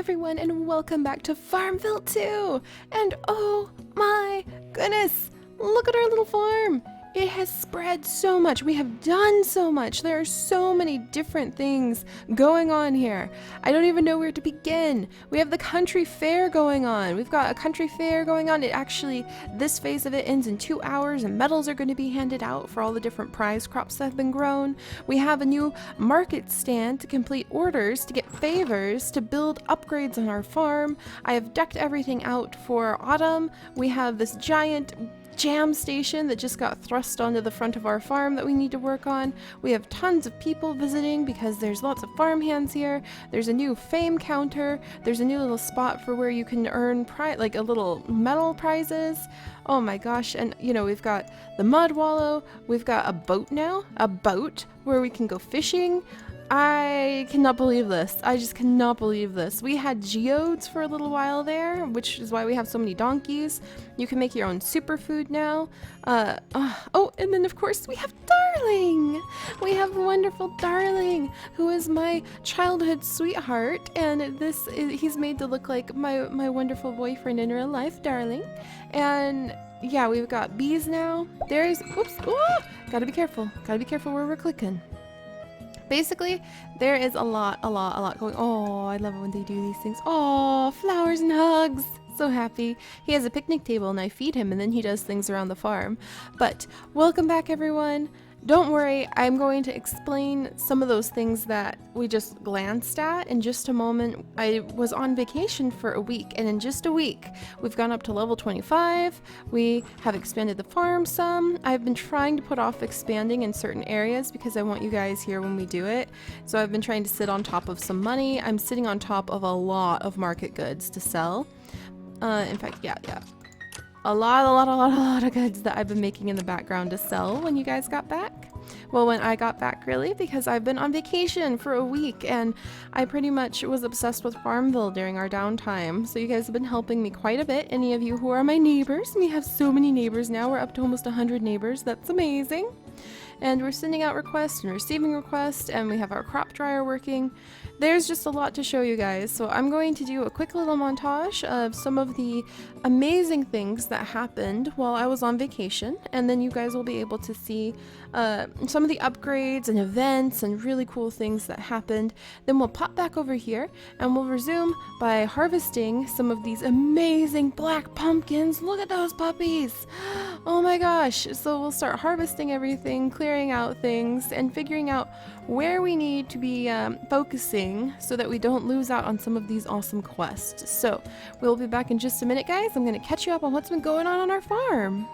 everyone, and welcome back to Farmville 2! And oh my goodness, look at our little farm! It has spread so much. We have done so much. There are so many different things going on here. I don't even know where to begin. We have the country fair going on. We've got a country fair going on. This phase of it ends in 2 hours, and medals are going to be handed out for all the different prize crops that have been grown. We have a new market stand to complete orders, to get favors, to build upgrades on our farm. I have decked everything out for autumn. We have this giant jam station that just got thrust onto the front of our farm that we need to work on. We have tons of people visiting because there's lots of farmhands here. There's a new fame counter. There's a new little spot for where you can earn like a little medal prizes. Oh my gosh, and you know, we've got the mud wallow. We've got a boat now, a boat where we can go fishing. I cannot believe this. I just cannot believe this. We had geodes for a little while there, which is why we have so many donkeys. You can make your own superfood now. Oh, and then of course we have Darling. We have wonderful Darling, who is my childhood sweetheart, and he's made to look like my wonderful boyfriend in real life, Darling. And yeah, we've got bees now. Oops, gotta be careful where we're clicking. Basically, there is a lot going. Oh, I love it when they do these things. Oh, flowers and hugs. So happy. He has a picnic table and I feed him, and then he does things around the farm. But welcome back, everyone. Don't worry, I'm going to explain some of those things that we just glanced at in just a moment. I was on vacation for a week, and in just a week, we've gone up to level 25. We have expanded the farm some. I've been trying to put off expanding in certain areas because I want you guys here when we do it. So I've been trying to sit on top of some money. I'm sitting on top of a lot of market goods to sell. In fact, yeah. A lot of goods that I've been making in the background to sell when you guys got back. Well, when I got back, really, because I've been on vacation for a week and I pretty much was obsessed with Farmville during our downtime. So you guys have been helping me quite a bit. Any of you who are my neighbors, we have so many neighbors now. We're up to almost 100 neighbors. That's amazing. And we're sending out requests and receiving requests, and we have our crop dryer working. There's just a lot to show you guys, so I'm going to do a quick little montage of some of the amazing things that happened while I was on vacation, and then you guys will be able to see some of the upgrades and events and really cool things that happened. Then we'll pop back over here and we'll resume by harvesting some of these amazing black pumpkins. Look at those puppies! Oh my gosh! So we'll start harvesting everything, clearing out things, and figuring out where we need to be focusing so that we don't lose out on some of these awesome quests. So we'll be back in just a minute, guys. I'm going to catch you up on what's been going on our farm.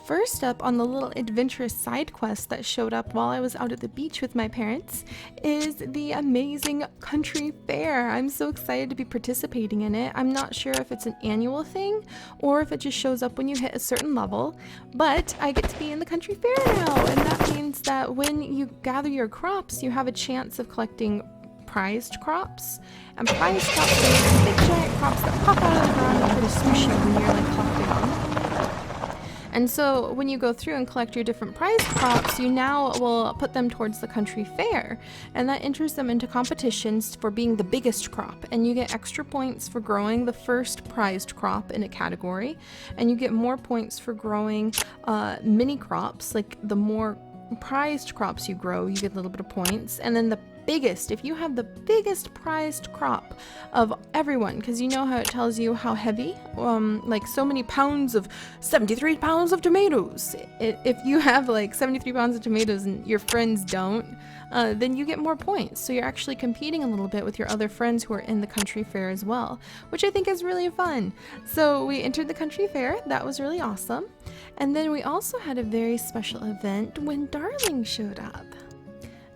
First up on the little adventurous side quest that showed up while I was out at the beach with my parents is the amazing country fair. I'm so excited to be participating in it. I'm not sure if it's an annual thing or if it just shows up when you hit a certain level, but I get to be in the country fair now, and that means that when you gather your crops, you have a chance of collecting prized crops. And prized crops are these big giant crops that pop out of the ground and try to squish you when you're like collecting them. And so when you go through and collect your different prized crops, you now will put them towards the country fair, and that enters them into competitions for being the biggest crop, and you get extra points for growing the first prized crop in a category, and you get more points for growing mini crops. Like the more prized crops you grow, you get a little bit of points, and then the biggest, if you have the biggest prized crop of everyone, because you know how it tells you how heavy, like so many pounds of 73 pounds of tomatoes. If you have like 73 pounds of tomatoes and your friends don't, then you get more points. So you're actually competing a little bit with your other friends who are in the country fair as well, which I think is really fun. So we entered the country fair. That was really awesome. And then we also had a very special event when Darling showed up.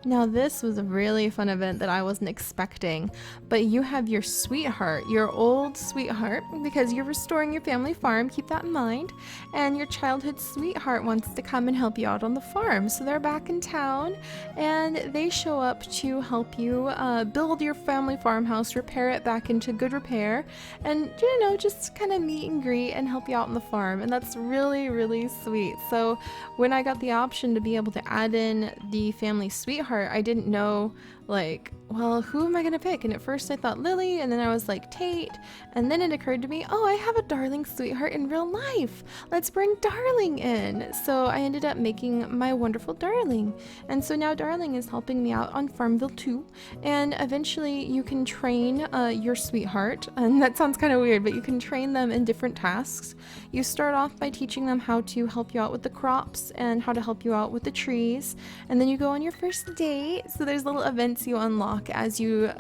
Now this was a really fun event that I wasn't expecting, but you have your sweetheart, your old sweetheart, because you're restoring your family farm, keep that in mind, and your childhood sweetheart wants to come and help you out on the farm. So they're back in town, and they show up to help you build your family farmhouse, repair it back into good repair, and you know, just kind of meet and greet and help you out on the farm, and that's really, really sweet. So when I got the option to be able to add in the family sweetheart, I didn't know like, well, who am I gonna pick? And at first I thought Lily, and then I was like Tate, and then it occurred to me, oh, I have a darling sweetheart in real life. Let's bring Darling in. So I ended up making my wonderful Darling. And so now Darling is helping me out on Farmville too. And eventually you can train your sweetheart, and that sounds kind of weird, but you can train them in different tasks. You start off by teaching them how to help you out with the crops and how to help you out with the trees. And then you go on your first date. So there's little events you unlock as you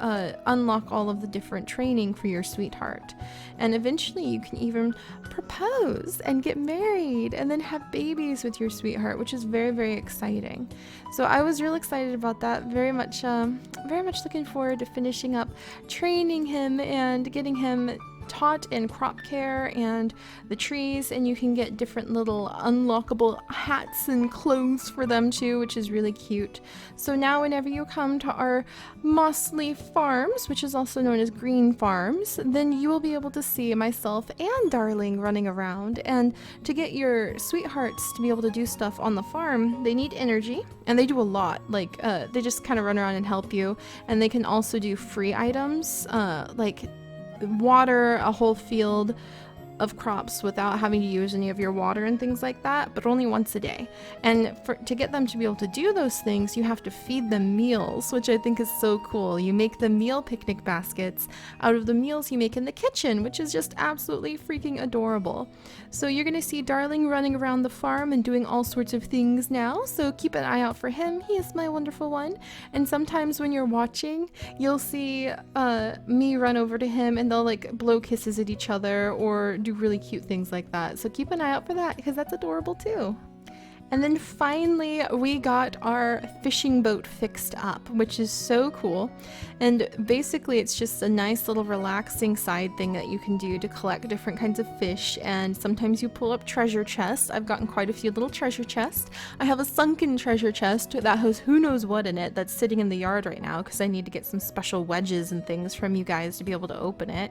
unlock all of the different training for your sweetheart. And eventually you can even propose and get married and then have babies with your sweetheart, which is very, very exciting. So I was real excited about that. Very much looking forward to finishing up training him and getting him taught in crop care and the trees, and you can get different little unlockable hats and clothes for them too, which is really cute. So now whenever you come to our Mossy farms, which is also known as green farms, then you will be able to see myself and Darling running around. And to get your sweethearts to be able to do stuff on the farm, they need energy, and they do a lot. Like they just kind of run around and help you, and they can also do free items like water a whole field of crops without having to use any of your water and things like that, but only once a day. And to get them to be able to do those things, you have to feed them meals, which I think is so cool. You make the meal picnic baskets out of the meals you make in the kitchen, which is just absolutely freaking adorable. So you're gonna see Darling running around the farm and doing all sorts of things now, so keep an eye out for him. He is my wonderful one. And sometimes when you're watching, you'll see me run over to him, and they'll like blow kisses at each other or do really cute things like that. So keep an eye out for that, because that's adorable too. And then finally we got our fishing boat fixed up, which is so cool. And basically it's just a nice little relaxing side thing that you can do to collect different kinds of fish. And sometimes you pull up treasure chests. I've gotten quite a few little treasure chests. I have a sunken treasure chest that has who knows what in it that's sitting in the yard right now, because I need to get some special wedges and things from you guys to be able to open it.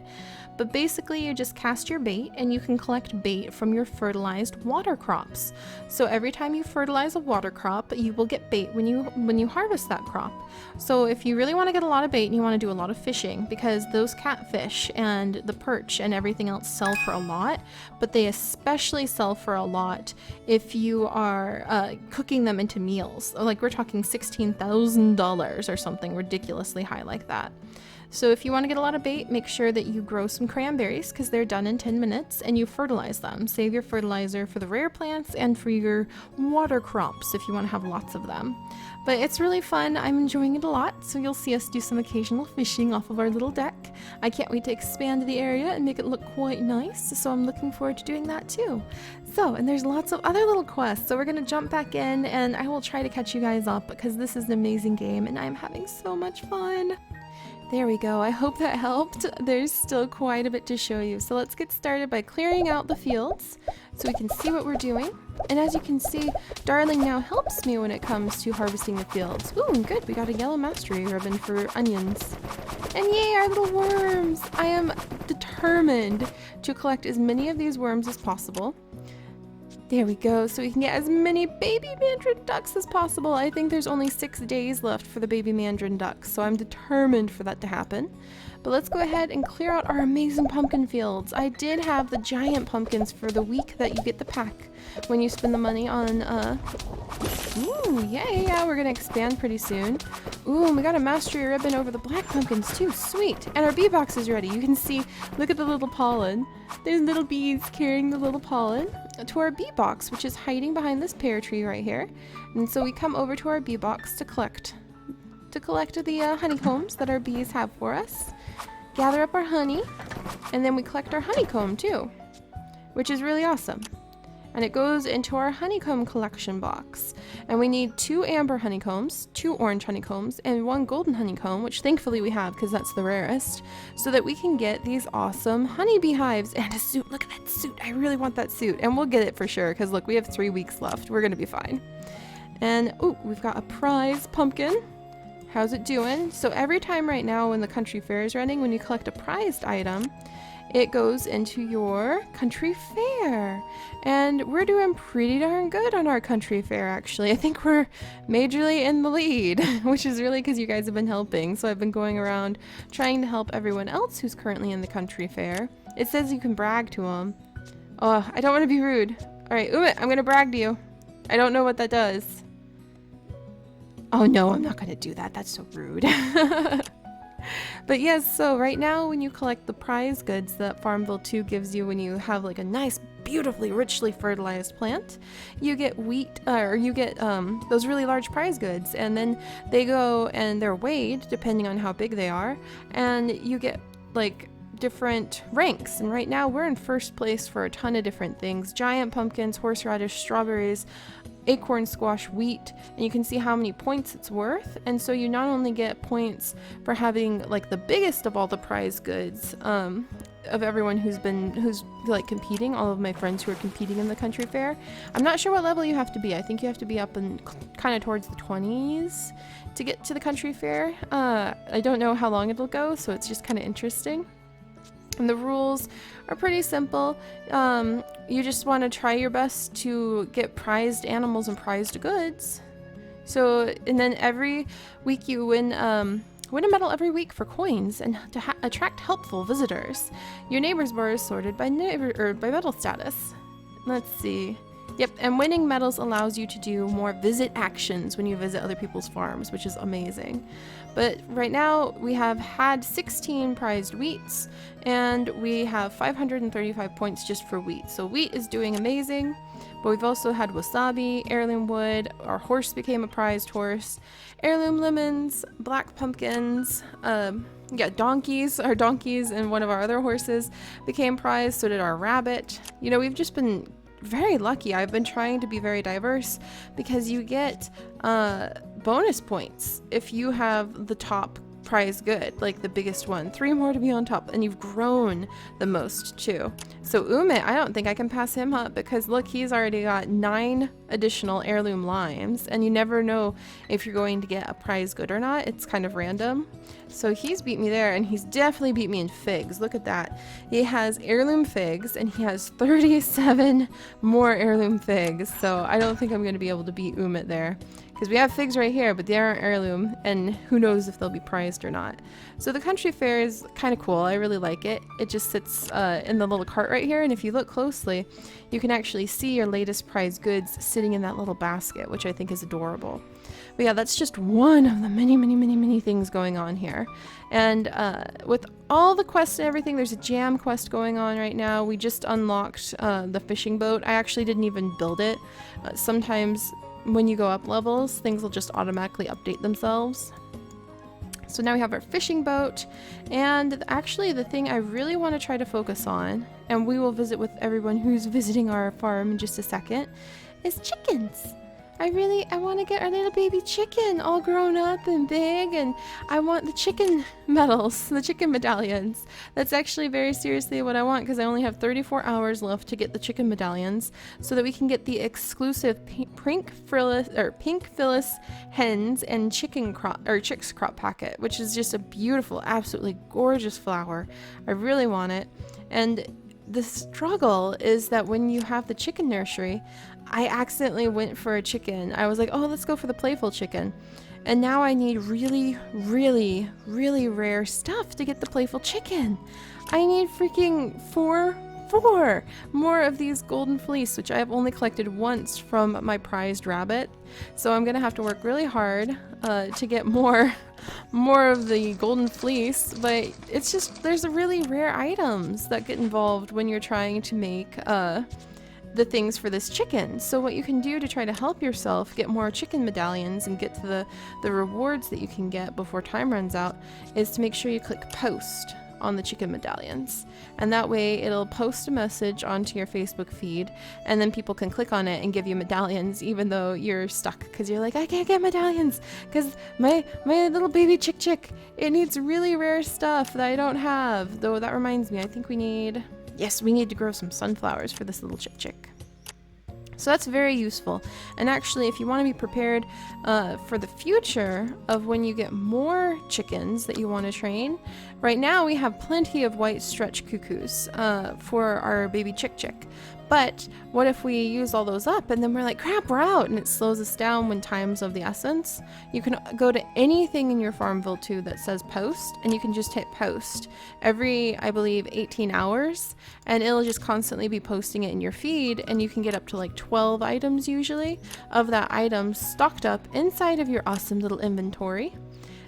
But basically you just cast your bait, and you can collect bait from your fertilized water crops. So every time you fertilize a water crop, you will get bait when you harvest that crop. So if you really want to get a lot of bait and you want to do a lot of fishing, because those catfish and the perch and everything else sell for a lot, but they especially sell for a lot if you are cooking them into meals. Like we're talking $16,000 or something ridiculously high like that. So if you want to get a lot of bait, make sure that you grow some cranberries, because they're done in 10 minutes, and you fertilize them. Save your fertilizer for the rare plants and for your water crops if you want to have lots of them. But it's really fun. I'm enjoying it a lot, so you'll see us do some occasional fishing off of our little deck. I can't wait to expand the area and make it look quite nice, so I'm looking forward to doing that too. So, and there's lots of other little quests, so we're going to jump back in, and I will try to catch you guys up, because this is an amazing game and I'm having so much fun. There we go. I hope that helped. There's still quite a bit to show you. So let's get started by clearing out the fields so we can see what we're doing. And as you can see, Darling now helps me when it comes to harvesting the fields. Ooh, good. We got a yellow mastery ribbon for onions. And yay, our little worms! I am determined to collect as many of these worms as possible. There we go, so we can get as many baby mandarin ducks as possible. I think there's only 6 days left for the baby mandarin ducks, so I'm determined for that to happen. But let's go ahead and clear out our amazing pumpkin fields. I did have the giant pumpkins for the week that you get the pack when you spend the money on, ooh, yeah, we're gonna expand pretty soon. Ooh, and we got a mastery ribbon over the black pumpkins too, sweet. And our bee box is ready. You can see, look at the little pollen. There's little bees carrying the little pollen to our bee box, which is hiding behind this pear tree right here. And so we come over to our bee box to collect the honeycombs that our bees have for us. Gather up our honey, and then we collect our honeycomb too, which is really awesome. And it goes into our honeycomb collection box. And we need 2 amber honeycombs, 2 orange honeycombs, and 1 golden honeycomb, which thankfully we have because that's the rarest, so that we can get these awesome honeybee hives and a suit. Look at that suit. I really want that suit. And we'll get it for sure, because look, we have 3 weeks left. We're gonna be fine. And ooh, we've got a prize pumpkin. How's it doing? So every time right now when the country fair is running, when you collect a prized item, it goes into your country fair. And we're doing pretty darn good on our country fair, actually. I think we're majorly in the lead, which is really because you guys have been helping. So I've been going around trying to help everyone else who's currently in the country fair. It says you can brag to them. Oh, I don't want to be rude. All right, Umit, I'm going to brag to you. I don't know what that does. Oh no, I'm not going to do that. That's so rude. But yes, so right now when you collect the prize goods that Farmville 2 gives you when you have like a nice, beautifully, richly fertilized plant, you get wheat, or you get those really large prize goods, and then they go and they're weighed depending on how big they are, and you get like different ranks. And right now we're in first place for a ton of different things: giant pumpkins, horseradish, strawberries, acorn squash, wheat, and you can see how many points it's worth. And so you not only get points for having like the biggest of all the prize goods of everyone who's like competing, all of my friends who are competing in the country fair. I'm not sure what level you have to be. I think you have to be up in kind of towards the 20s to get to the country fair. I don't know how long it'll go, so it's just kind of interesting. And the rules are pretty simple. You just want to try your best to get prized animals and prized goods. So, and then every week you win a medal every week for coins and to attract helpful visitors. Your neighbor's bar is sorted by by medal status. Let's see. Yep, and winning medals allows you to do more visit actions when you visit other people's farms, which is amazing. But right now we have had 16 prized wheats, and we have 535 points just for wheat. So wheat is doing amazing, but we've also had wasabi, heirloom wood, our horse became a prized horse, heirloom lemons, black pumpkins, donkeys. Our donkeys and one of our other horses became prized, so did our rabbit. You know, we've just been very lucky. I've been trying to be very diverse because you get bonus points if you have the top prize good, like the biggest one. 3 more to be on top, and you've grown the most too. So Umit, I don't think I can pass him up because look, he's already got 9 additional heirloom limes, and you never know if you're going to get a prize good or not. It's kind of random. So he's beat me there, and he's definitely beat me in figs. Look at that. He has heirloom figs, and he has 37 more heirloom figs. So I don't think I'm going to be able to beat Umit there, because we have figs right here, but they aren't heirloom, and who knows if they'll be prized or not. So the country fair is kind of cool. I really like it. It just sits in the little cart right here, and if you look closely, you can actually see your latest prize goods sitting in that little basket, which I think is adorable. But yeah, that's just one of the many things going on here. And with all the quests and everything, there's a jam quest going on right now. We just unlocked the fishing boat. I actually didn't even build it. Sometimes when you go up levels, things will just automatically update themselves. So now we have our fishing boat, and actually the thing I really want to try to focus on, and we will visit with everyone who's visiting our farm in just a second, is chickens. I want to get our little baby chicken all grown up and big, and I want the chicken medals, the chicken medallions. That's actually very seriously what I want, because I only have 34 hours left to get the chicken medallions so that we can get the exclusive pink Phyllis hens and chicks crop packet, which is just a beautiful, absolutely gorgeous flower. I really want it. And the struggle is that when you have the chicken nursery, I accidentally went for a chicken. I was like, oh, let's go for the playful chicken. And now I need really rare stuff to get the playful chicken. I need freaking four more of these golden fleece, which I have only collected once from my prized rabbit. So I'm gonna have to work really hard to get more of the golden fleece. But it's just, there's really rare items that get involved when you're trying to make the things for this chicken. So what you can do to try to help yourself get more chicken medallions and get to the rewards that you can get before time runs out is to make sure you click post on the chicken medallions, and that way it'll post a message onto your Facebook feed, and then people can click on it and give you medallions even though you're stuck because you're like, I can't get medallions because my little baby chick, it needs really rare stuff that I don't have. Though that reminds me, I think we need to grow some sunflowers for this little chick. So that's very useful. And actually, if you want to be prepared for the future of when you get more chickens that you want to train, right now we have plenty of white stretch cuckoos for our baby chick. But what if we use all those up and then we're like, crap, we're out, and it slows us down when time's of the essence? You can go to anything in your Farmville 2 that says post, and you can just hit post every, I believe, 18 hours, and it'll just constantly be posting it in your feed, and you can get up to like 12 items usually of that item stocked up inside of your awesome little inventory.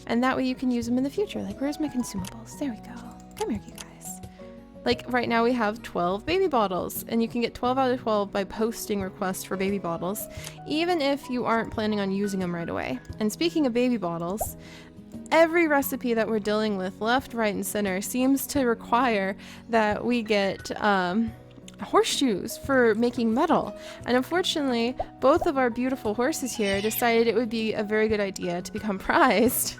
And that way you can use them in the future. Like, where's my consumables? There we go. Come here, you guys. Like right now we have 12 baby bottles, and you can get 12 out of 12 by posting requests for baby bottles, even if you aren't planning on using them right away. And speaking of baby bottles, every recipe that we're dealing with left, right, and center seems to require that we get horseshoes for making metal. And unfortunately, both of our beautiful horses here decided it would be a very good idea to become prized.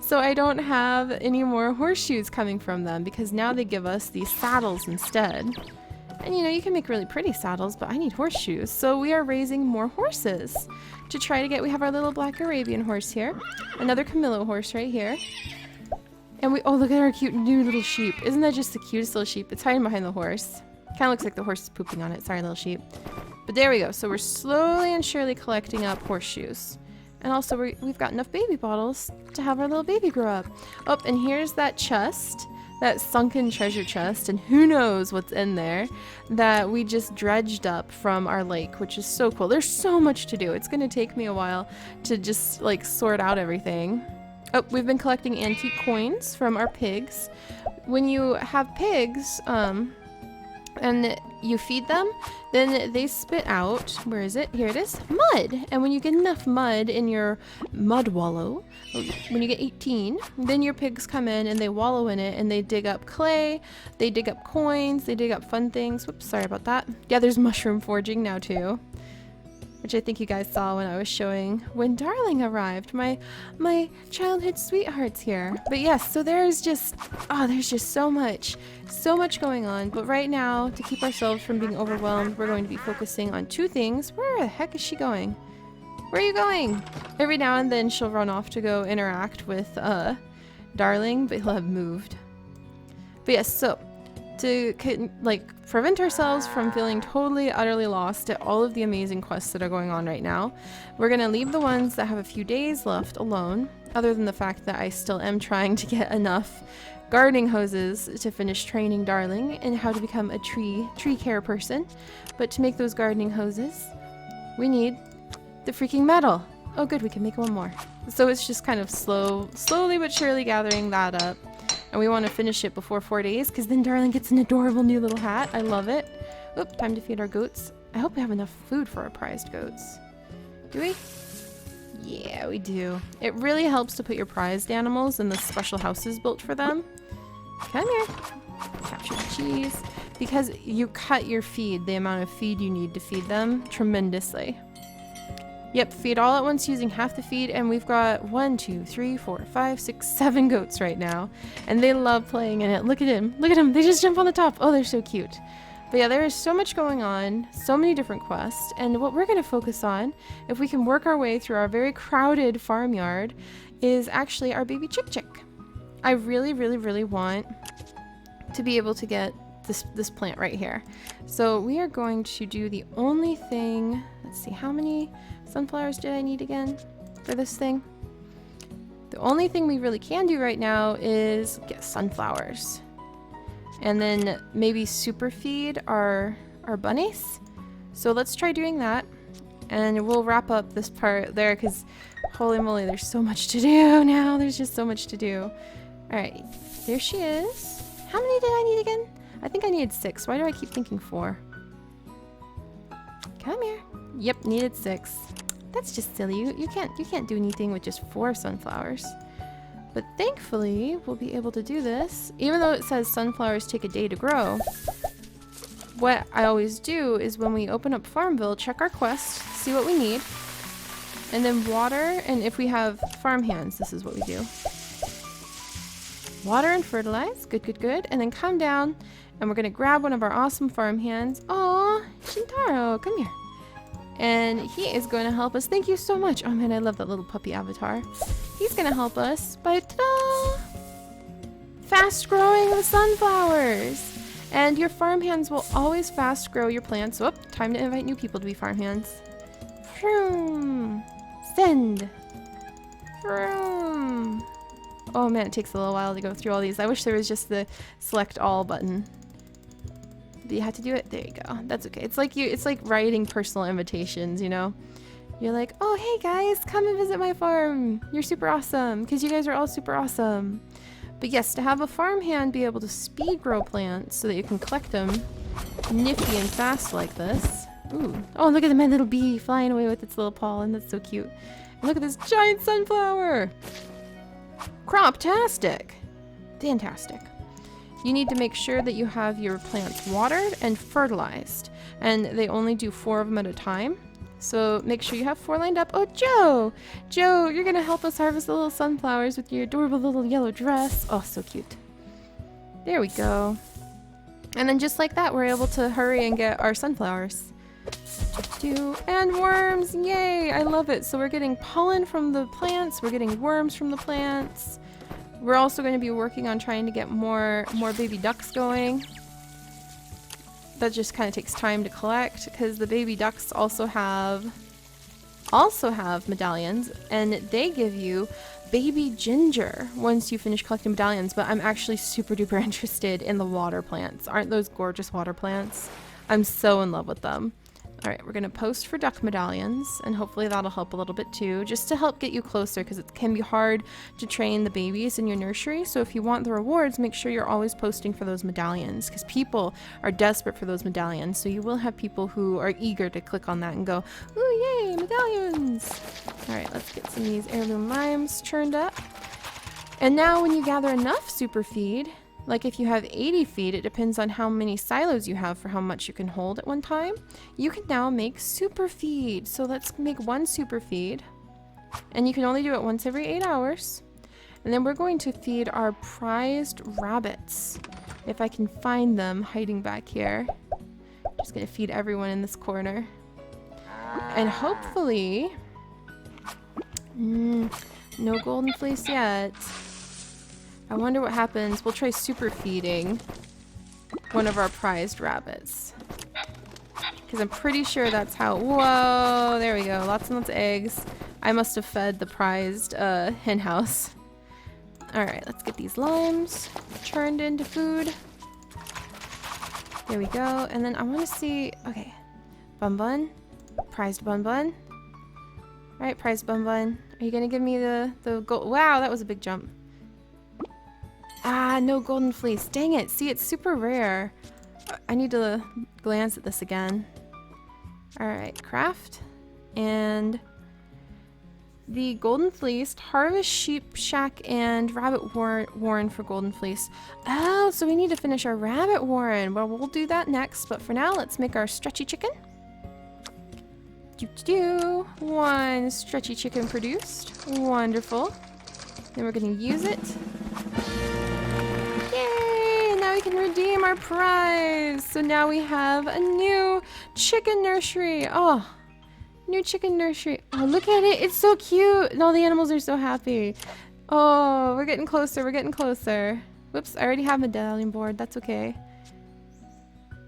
So I don't have any more horseshoes coming from them, because now they give us these saddles instead. And you know, you can make really pretty saddles, but I need horseshoes. So we are raising more horses to try to get, we have our little black Arabian horse here, another Camillo horse right here. And we, oh, look at our cute new little sheep. Isn't that just the cutest little sheep? It's hiding behind the horse. Kind of looks like the horse is pooping on it. Sorry, little sheep. But there we go. So we're slowly and surely collecting up horseshoes. And also we've got enough baby bottles to have our little baby grow up. Oh, and here's that chest, that sunken treasure chest, and who knows what's in there, that we just dredged up from our lake, which is so cool. There's so much to do. It's going to take me a while to just like sort out everything. Oh, we've been collecting antique coins from our pigs. When you have pigs, and you feed them, then they spit out, where is it? Here it is, mud. And when you get enough mud in your mud wallow, when you get 18, then your pigs come in and they wallow in it, and they dig up clay, they dig up coins, they dig up fun things. Whoops, sorry about that. Yeah, there's mushroom forging now too, which I think you guys saw when I was showing when Darling arrived, my childhood sweetheart's here. But yes, so there's just so much going on. But right now, to keep ourselves from being overwhelmed, we're going to be focusing on two things. Where the heck is she going? Where are you going? Every now and then she'll run off to go interact with Darling, but he'll have moved. But yes, so to prevent ourselves from feeling totally, utterly lost at all of the amazing quests that are going on right now, we're going to leave the ones that have a few days left alone, other than the fact that I still am trying to get enough gardening hoses to finish training Darling in how to become a tree care person. But to make those gardening hoses, we need the freaking metal. Oh good, we can make one more. So it's just kind of slowly but surely gathering that up. And we want to finish it before 4 days, because then Darling gets an adorable new little hat. I love it. Oop, time to feed our goats. I hope we have enough food for our prized goats. Do we? Yeah, we do. It really helps to put your prized animals in the special houses built for them. Come here. Capture the cheese. Because you cut your feed, the amount of feed you need to feed them, tremendously. Yep, feed all at once using half the feed, and we've got 1, 2, 3, 4, 5, 6, 7 goats right now, and they love playing in it. Look at him, they just jump on the top. Oh, they're so cute. But yeah, there is so much going on, so many different quests, and what we're going to focus on, if we can work our way through our very crowded farmyard, is actually our baby chick. I really, really, really want to be able to get this plant right here. So we are going to do the only thing, let's see, how many sunflowers did I need again for this thing? The only thing we really can do right now is get sunflowers. And then maybe super feed our bunnies. So let's try doing that. And we'll wrap up this part there, because holy moly, there's so much to do now. There's just so much to do. Alright, there she is. How many did I need again? I think I needed 6. Why do I keep thinking 4? Come here. Yep, needed 6. That's just silly. You can't do anything with just 4 sunflowers. But thankfully, we'll be able to do this. Even though it says sunflowers take a day to grow, what I always do is when we open up Farmville, check our quest, see what we need, and then water, and if we have farm hands, this is what we do. Water and fertilize, good, and then come down, and we're gonna grab one of our awesome farm hands. Aw, Shintaro, come here. And he is going to help us. Thank you so much. Oh man, I love that little puppy avatar. He's going to help us by fast growing the sunflowers. And your farmhands will always fast grow your plants. Oh, time to invite new people to be farmhands. Vroom. Send. Vroom. Oh man, it takes a little while to go through all these. I wish there was just the select all button. But you have to do it. There you go. That's okay. It's like writing personal invitations, you know? You're like, oh hey guys, come and visit my farm. You're super awesome, because you guys are all super awesome. But yes, to have a farmhand be able to speed grow plants so that you can collect them nifty and fast like this. Ooh. Oh, look at my little bee flying away with its little pollen. That's so cute. And look at this giant sunflower. Crop-tastic. Fantastic. You need to make sure that you have your plants watered and fertilized. And they only do 4 of them at a time. So make sure you have 4 lined up. Oh, Joe! Joe, you're going to help us harvest the little sunflowers with your adorable little yellow dress. Oh, so cute. There we go. And then just like that, we're able to hurry and get our sunflowers. And worms! Yay! I love it. So we're getting pollen from the plants. We're getting worms from the plants. We're also going to be working on trying to get more baby ducks going. That just kind of takes time to collect because the baby ducks also have medallions, and they give you baby ginger once you finish collecting medallions. But I'm actually super duper interested in the water plants. Aren't those gorgeous water plants? I'm so in love with them. All right, we're gonna post for duck medallions, and hopefully that'll help a little bit too, just to help get you closer, because it can be hard to train the babies in your nursery. So if you want the rewards, make sure you're always posting for those medallions, because people are desperate for those medallions. So you will have people who are eager to click on that and go, ooh, yay, medallions. All right, let's get some of these heirloom limes churned up. And now when you gather enough super feed, like if you have 80 feed, it depends on how many silos you have for how much you can hold at one time. You can now make super feed. So let's make 1 super feed. And you can only do it once every 8 hours. And then we're going to feed our prized rabbits. If I can find them hiding back here. Just gonna feed everyone in this corner. And hopefully, no golden fleece yet. I wonder what happens. We'll try super feeding one of our prized rabbits. Because I'm pretty sure that's how... Whoa! There we go. Lots and lots of eggs. I must have fed the prized hen house. Alright, let's get these limes churned into food. There we go. And then I want to see... Okay. Bun Bun. Prized Bun Bun. Alright, prized Bun Bun. Are you going to give me the gold... Wow, that was a big jump. Ah, no golden fleece. Dang it. See, it's super rare. I need to glance at this again. Alright, craft. And the golden fleece, harvest sheep shack and rabbit warren for golden fleece. Oh, so we need to finish our rabbit warren. Well, we'll do that next. But for now, let's make our stretchy chicken. 1 stretchy chicken produced. Wonderful. Then we're going to use it. Yay! Now we can redeem our prize. So now we have a new chicken nursery. Oh, new chicken nursery. Oh, look at it. It's so cute. And all the animals are so happy. Oh, we're getting closer. We're getting closer. Whoops, I already have medallion board. That's okay.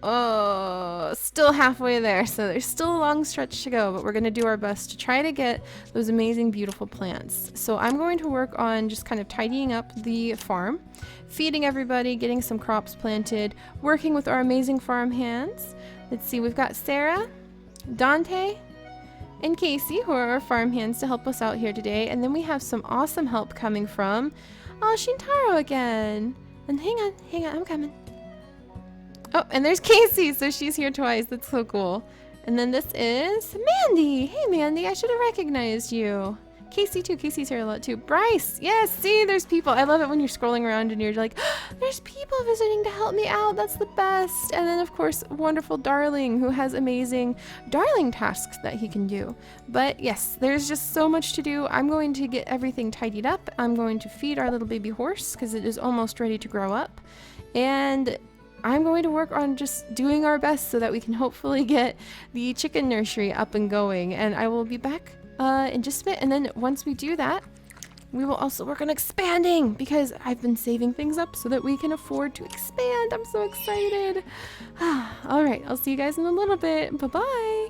Oh, still halfway there. So there's still a long stretch to go, but we're going to do our best to try to get those amazing, beautiful plants. So I'm going to work on just kind of tidying up the farm, feeding everybody, getting some crops planted, working with our amazing farm hands. Let's see, we've got Sarah, Dante, and Casey, who are our farm hands to help us out here today. And then we have some awesome help coming from, Shintaro again. And hang on, I'm coming. Oh, and there's Casey, so she's here twice. That's so cool. And then this is Mandy. Hey, Mandy, I should have recognized you. Casey, too. Casey's here a lot, too. Bryce. Yes, see, there's people. I love it when you're scrolling around and you're like, oh, there's people visiting to help me out. That's the best. And then, of course, wonderful Darling, who has amazing Darling tasks that he can do. But, yes, there's just so much to do. I'm going to get everything tidied up. I'm going to feed our little baby horse because it is almost ready to grow up. And I'm going to work on just doing our best so that we can hopefully get the chicken nursery up and going. And I will be back in just a bit. And then once we do that, we will also work on expanding because I've been saving things up so that we can afford to expand. I'm so excited. All right, I'll see you guys in a little bit. Bye-bye.